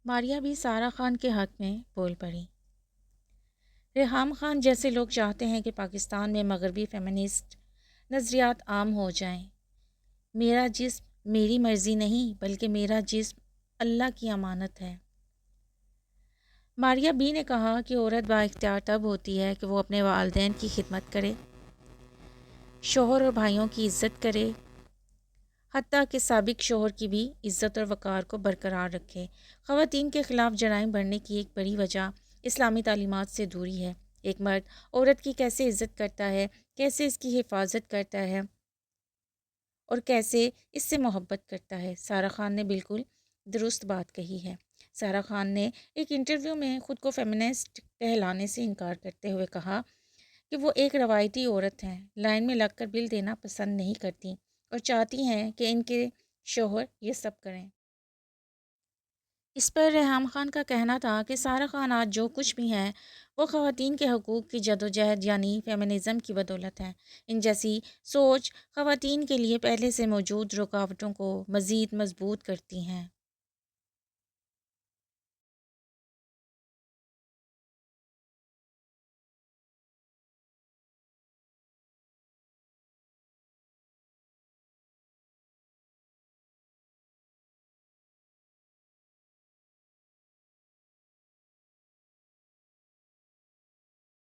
ماریہ بھی سارہ خان کے حق میں بول پڑی۔ ریحام خان جیسے لوگ چاہتے ہیں کہ پاکستان میں مغربی فیمنسٹ نظریات عام ہو جائیں۔ میرا جسم میری مرضی نہیں بلکہ میرا جسم اللہ کی امانت ہے۔ ماریہ بی نے کہا کہ عورت بااختیار تب ہوتی ہے کہ وہ اپنے والدین کی خدمت کرے، شوہر اور بھائیوں کی عزت کرے، حتیٰ کہ سابق شوہر کی بھی عزت اور وقار کو برقرار رکھے۔ خواتین کے خلاف جرائم بڑھنے کی ایک بڑی وجہ اسلامی تعلیمات سے دوری ہے۔ ایک مرد عورت کی کیسے عزت کرتا ہے، کیسے اس کی حفاظت کرتا ہے اور کیسے اس سے محبت کرتا ہے۔ سارہ خان نے بالکل درست بات کہی ہے۔ سارہ خان نے ایک انٹرویو میں خود کو فیمنسٹ کہلانے سے انکار کرتے ہوئے کہا کہ وہ ایک روایتی عورت ہیں، لائن میں لگ کر بل دینا پسند نہیں کرتی اور چاہتی ہیں کہ ان کے شوہر یہ سب کریں۔ اس پر ریحام خان کا کہنا تھا کہ سارہ خان آج جو کچھ بھی ہیں وہ خواتین کے حقوق کی جدوجہد یعنی فیمنزم کی بدولت ہے۔ ان جیسی سوچ خواتین کے لیے پہلے سے موجود رکاوٹوں کو مزید مضبوط کرتی ہیں۔